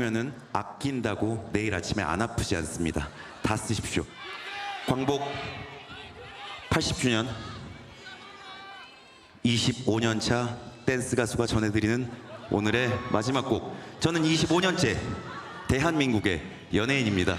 쓰려면은 아낀다고 내일 아침에 안 아프지 않습니다. 다 쓰십시오. 광복 80주년 25년 차 댄스 가수가 전해드리는 오늘의 마지막 곡. 저는 25년째 대한민국의 연예인입니다.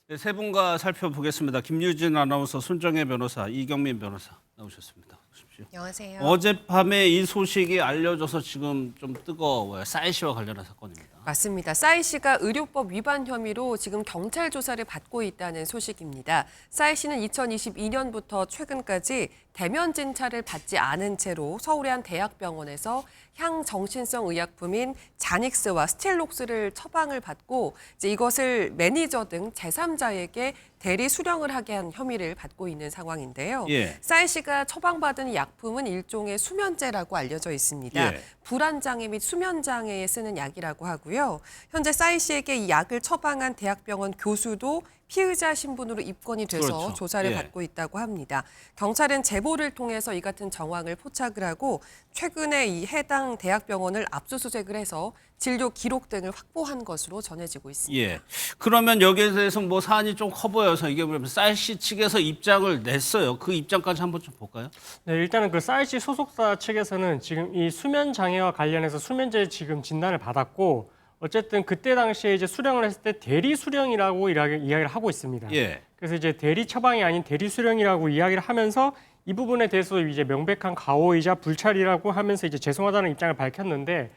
네, 세 분과 살펴보겠습니다. 김유진 아나운서, 손정혜 변호사, 이경민 변호사 나오셨습니다. 오십시오. 안녕하세요. 어젯밤에 이 소식이 알려져서 지금 좀 뜨거워요. 싸이 씨와 관련한 사건입니다. 맞습니다. 싸이 씨가 의료법 위반 혐의로 지금 경찰 조사를 받고 있다는 소식입니다. 싸이 씨는 2022년부터 최근까지 대면 진찰을 받지 않은 채로 서울의 한 대학병원에서 향정신성 의약품인 자닉스와 스틸록스를 처방을 받고 이것을 매니저 등 제3자에게 대리 수령을 하게 한 혐의를 받고 있는 상황인데요. 예. 싸이 씨가 처방받은 약품은 일종의 수면제라고 알려져 있습니다. 예. 불안장애 및 수면장애에 쓰는 약이라고 하고요. 현재 싸이 씨에게 이 약을 처방한 대학병원 교수도 피의자 신분으로 입건이 돼서 그렇죠. 조사를 예. 받고 있다고 합니다. 경찰은 제보를 통해서 이 같은 정황을 포착을 하고 최근에 이 해당 대학병원을 압수수색을 해서 진료 기록 등을 확보한 것으로 전해지고 있습니다. 예. 그러면 여기에 대해서 뭐 사안이 좀 커 보여서 이게 뭐냐면 싸이 씨 측에서 입장을 냈어요. 그 입장까지 한번 좀 볼까요? 네, 일단은 그 싸이 씨 소속사 측에서는 지금 이 수면 장애와 관련해서 수면제 지금 진단을 받았고 어쨌든 그때 당시에 이제 수령을 했을 때 대리 수령이라고 이야기를 하고 있습니다. 예. 그래서 이제 대리 처방이 아닌 대리 수령이라고 이야기를 하면서 이 부분에 대해서 이제 명백한 가오이자 불찰이라고 하면서 이제 죄송하다는 입장을 밝혔는데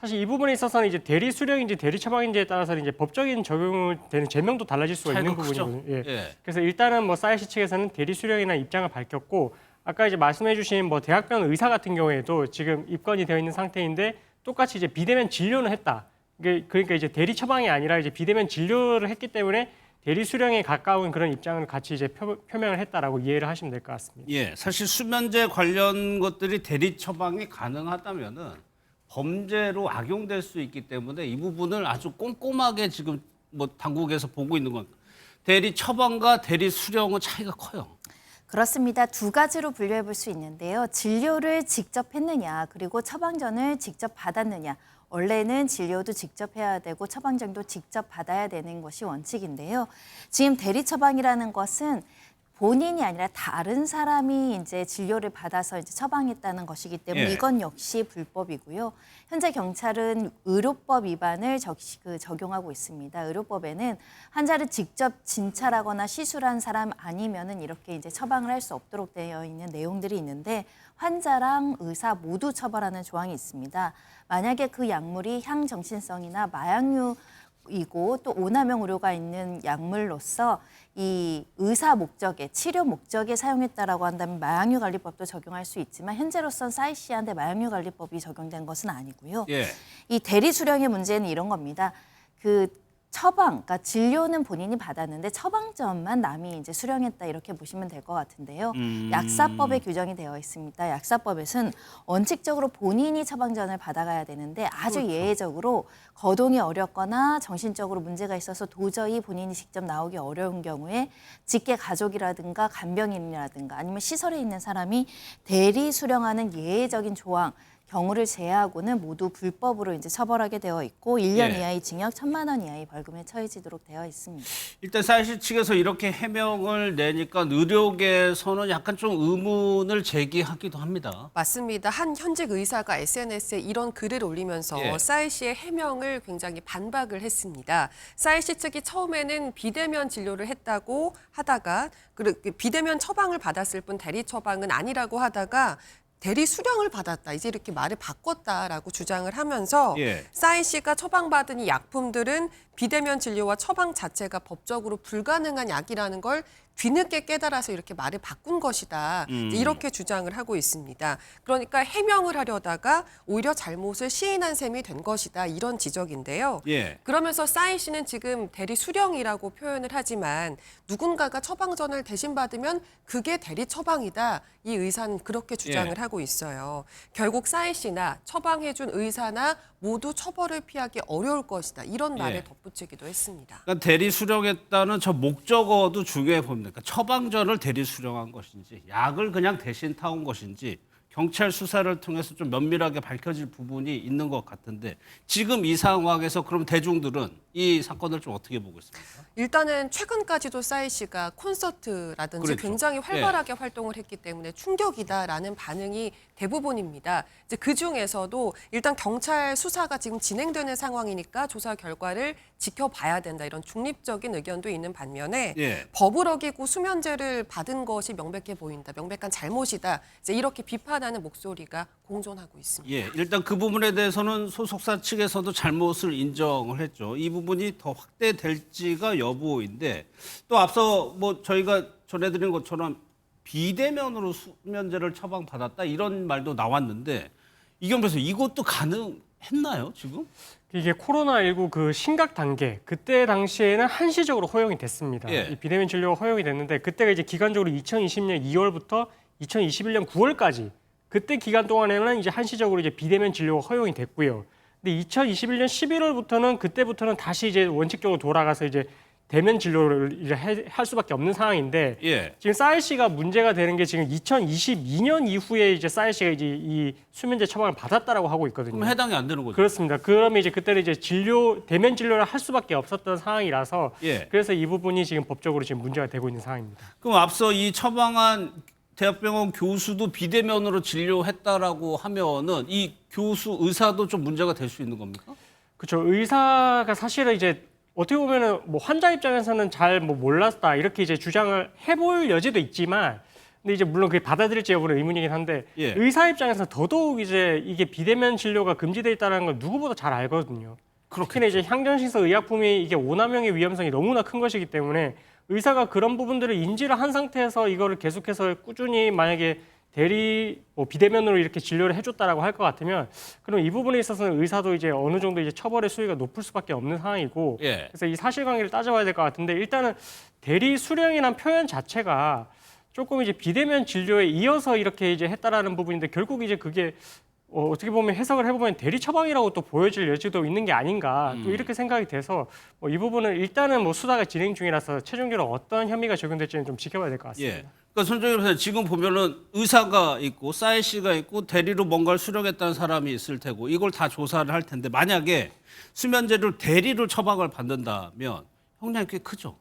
사실 이 부분에 있어서는 이제 대리 수령인지 대리 처방인지에 따라서 이제 법적인 적용을 되는 제명도 달라질 수가 있는 부분이거든요. 예. 예. 그래서 일단은 뭐 싸이 씨 측에서는 대리 수령이나 입장을 밝혔고 아까 이제 말씀해주신 뭐 대학병원 의사 같은 경우에도 지금 입건이 되어 있는 상태인데 똑같이 이제 비대면 진료는 했다. 그러니까 이제 대리 처방이 아니라 이제 비대면 진료를 했기 때문에 대리 수령에 가까운 그런 입장을 같이 이제 표명을 했다라고 이해를 하시면 될 것 같습니다. 예. 사실 수면제 관련 것들이 대리 처방이 가능하다면은 범죄로 악용될 수 있기 때문에 이 부분을 아주 꼼꼼하게 지금 뭐 당국에서 보고 있는 건 대리 처방과 대리 수령은 차이가 커요. 그렇습니다. 두 가지로 분류해 볼 수 있는데요. 진료를 직접 했느냐, 그리고 처방전을 직접 받았느냐. 원래는 진료도 직접 해야 되고 처방전도 직접 받아야 되는 것이 원칙인데요. 지금 대리 처방이라는 것은 본인이 아니라 다른 사람이 이제 진료를 받아서 이제 처방했다는 것이기 때문에 예. 이건 역시 불법이고요. 현재 경찰은 의료법 위반을 적용하고 있습니다. 의료법에는 환자를 직접 진찰하거나 시술한 사람 아니면은 이렇게 이제 처방을 할 수 없도록 되어 있는 내용들이 있는데 환자랑 의사 모두 처벌하는 조항이 있습니다. 만약에 그 약물이 향정신성이나 마약류이고 또 오남용 의료가 있는 약물로서 이 의사 목적에 치료 목적에 사용했다라고 한다면 마약류 관리법도 적용할 수 있지만 현재로선 싸이 씨한테 마약류 관리법이 적용된 것은 아니고요. 예. 이 대리 수령의 문제는 이런 겁니다. 그 처방, 그러니까 진료는 본인이 받았는데 처방전만 남이 이제 수령했다 이렇게 보시면 될 것 같은데요. 약사법에 규정이 되어 있습니다. 약사법에서는 원칙적으로 본인이 처방전을 받아가야 되는데 아주 그렇죠. 예외적으로 거동이 어렵거나 정신적으로 문제가 있어서 도저히 본인이 직접 나오기 어려운 경우에 직계 가족이라든가 간병인이라든가 아니면 시설에 있는 사람이 대리 수령하는 예외적인 조항 경우를 제외하고는 모두 불법으로 이제 처벌하게 되어 있고 1년 예. 이하의 징역 1,000만 원 이하의 벌금에 처해지도록 되어 있습니다. 일단 싸이 씨 측에서 이렇게 해명을 내니까 의료계에서는 약간 좀 의문을 제기하기도 합니다. 맞습니다. 한 현직 의사가 SNS에 이런 글을 올리면서 예. 싸이 씨의 해명을 굉장히 반박을 했습니다. 싸이 씨 측이 처음에는 비대면 진료를 했다고 하다가 비대면 처방을 받았을 뿐 대리 처방은 아니라고 하다가 대리 수령을 받았다. 이제 이렇게 말을 바꿨다라고 주장을 하면서 예. 싸이 씨가 처방받은 이 약품들은 비대면 진료와 처방 자체가 법적으로 불가능한 약이라는 걸 뒤늦게 깨달아서 이렇게 말을 바꾼 것이다. 이제 이렇게 주장을 하고 있습니다. 그러니까 해명을 하려다가 오히려 잘못을 시인한 셈이 된 것이다. 이런 지적인데요. 예. 그러면서 싸이 씨는 지금 대리 수령이라고 표현을 하지만 누군가가 처방전을 대신 받으면 그게 대리 처방이다. 이 의사는 그렇게 주장을 하고 있어요. 결국 싸이 씨나 처방해준 의사나 모두 처벌을 피하기 어려울 것이다. 이런 말을 덧붙이기도 했습니다. 그러니까 대리 수령했다는 저 목적어도 중요해 봅니다. 그러니까 처방전을 대리 수령한 것인지, 약을 그냥 대신 타온 것인지 경찰 수사를 통해서 좀 면밀하게 밝혀질 부분이 있는 것 같은데 지금 이 상황에서 그럼 대중들은 이 사건을 좀 어떻게 보고 있습니까? 일단은 최근까지도 싸이 씨가 콘서트라든지 그렇죠. 굉장히 활발하게 활동을 했기 때문에 충격이다라는 반응이 대부분입니다. 이제 그 중에서도 일단 경찰 수사가 지금 진행되는 상황이니까 조사 결과를 지켜봐야 된다 이런 중립적인 의견도 있는 반면에 법을 어기고 수면제를 받은 것이 명백해 보인다, 명백한 잘못이다 이제 이렇게 비판하는 목소리가 공존하고 있습니다. 예, 일단 그 부분에 대해서는 소속사 측에서도 잘못을 인정을 했죠. 이 부분이 더 확대될지가 여부인데 또 앞서 뭐 저희가 전해드린 것처럼 비대면으로 수면제를 처방받았다 이런 말도 나왔는데 이경배서 이것도 가능했나요 지금? 이게 코로나19 그 심각 단계 그때 당시에는 한시적으로 허용이 됐습니다. 이 비대면 진료가 허용이 됐는데 그때가 이제 기간적으로 2020년 2월부터 2021년 9월까지 그때 기간 동안에는 이제 한시적으로 이제 비대면 진료가 허용이 됐고요. 근데 2021년 11월부터는 그때부터는 다시 이제 원칙적으로 돌아가서 이제 대면 진료를 이제 할 수밖에 없는 상황인데 지금 싸이 씨가 문제가 되는 게 지금 2022년 이후에 이제 싸이 씨가 이제 이 수면제 처방을 받았다라고 하고 있거든요. 그럼 해당이 안 되는 거죠? 그렇습니다. 그러면 이제 그때는 이제 대면 진료를 할 수밖에 없었던 상황이라서 그래서 이 부분이 지금 법적으로 지금 문제가 되고 있는 상황입니다. 그럼 앞서 이 처방한 대학병원 교수도 비대면으로 진료했다라고 하면은 이 교수 의사도 좀 문제가 될 수 있는 겁니까? 그렇죠. 의사가 사실은 이제 어떻게 보면은 뭐 환자 입장에서는 잘 뭐 몰랐다 이렇게 이제 주장을 해볼 여지도 있지만, 근데 이제 물론 그게 받아들일지 여부는 의문이긴 한데 의사 입장에서 더더욱 이제 이게 비대면 진료가 금지돼 있다는 걸 누구보다 잘 알거든요. 특히나 이제 향정신성 의약품이 이게 오남용의 위험성이 너무나 큰 것이기 때문에 의사가 그런 부분들을 인지를 한 상태에서 이거를 계속해서 꾸준히 만약에 비대면으로 이렇게 진료를 해줬다라고 할 것 같으면 그럼 이 부분에 있어서는 의사도 이제 어느 정도 이제 처벌의 수위가 높을 수밖에 없는 상황이고 그래서 이 사실관계를 따져봐야 될 것 같은데 일단은 대리 수령이라는 표현 자체가 조금 이제 비대면 진료에 이어서 이렇게 이제 했다라는 부분인데 결국 이제 그게 어떻게 보면 해석을 해보면 대리 처방이라고 또 보여질 여지도 있는 게 아닌가 또 이렇게 생각이 돼서 이 부분은 일단은 뭐 수사가 진행 중이라서 최종적으로 어떤 혐의가 적용될지는 좀 지켜봐야 될 것 같습니다. 그러니까 손정일 변호사님 지금 보면은 의사가 있고 싸이 씨가 있고 대리로 뭔가를 수령했다는 사람이 있을 테고 이걸 다 조사를 할 텐데 만약에 수면제를 대리로 처방을 받는다면 형량이 꽤 크죠.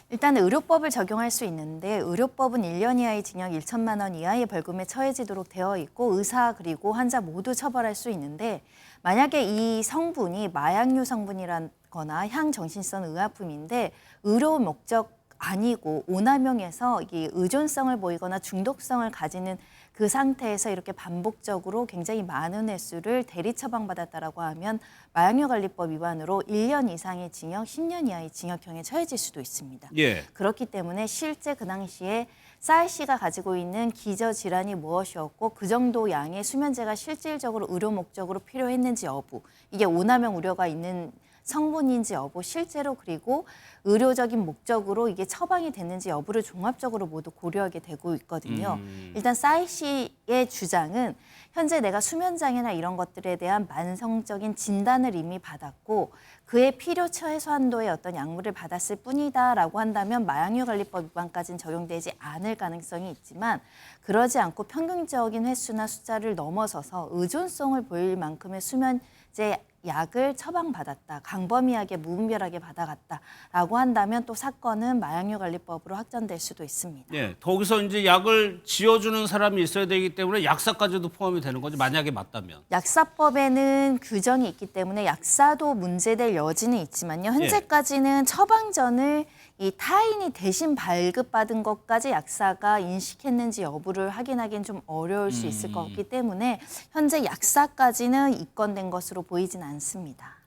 일단 의료법을 적용할 수 있는데 의료법은 1년 이하의 징역 1천만 원 이하의 벌금에 처해지도록 되어 있고 의사 그리고 환자 모두 처벌할 수 있는데 만약에 이 성분이 마약류 성분이라거나 향정신성 의약품인데 의료 목적 아니고 오남용해서 이게 의존성을 보이거나 중독성을 가지는 그 상태에서 이렇게 반복적으로 굉장히 많은 횟수를 대리 처방받았다라고 하면 마약류관리법 위반으로 1년 이상의 징역, 10년 이하의 징역형에 처해질 수도 있습니다. 그렇기 때문에 실제 그 당시에 싸이 씨가 가지고 있는 기저질환이 무엇이었고 그 정도 양의 수면제가 실질적으로 의료 목적으로 필요했는지 여부, 이게 오남용 우려가 있는 성분인지 여부, 실제로 그리고 의료적인 목적으로 이게 처방이 됐는지 여부를 종합적으로 모두 고려하게 되고 있거든요. 일단 싸이 씨의 주장은 현재 내가 수면장애나 이런 것들에 대한 만성적인 진단을 이미 받았고 그의 필요 최소한도의 어떤 약물을 받았을 뿐이다라고 한다면 마약류관리법 위반까지는 적용되지 않을 가능성이 있지만 그러지 않고 평균적인 횟수나 숫자를 넘어서서 의존성을 보일 만큼의 수면제 약을 처방받았다, 광범위하게 무분별하게 받아갔다라고 한다면 또 사건은 마약류관리법으로 확정될 수도 있습니다. 거기서 이제 약을 지어주는 사람이 있어야 되기 때문에 약사까지도 포함이 되는 거죠. 만약에 맞다면. 약사법에는 규정이 있기 때문에 약사도 문제될 여지는 있지만요. 현재까지는 처방전을 이 타인이 대신 발급받은 것까지 약사가 인식했는지 여부를 확인하기는 좀 어려울 수 있을 것 같기 때문에 현재 약사까지는 입건된 것으로 보이진 않습니다.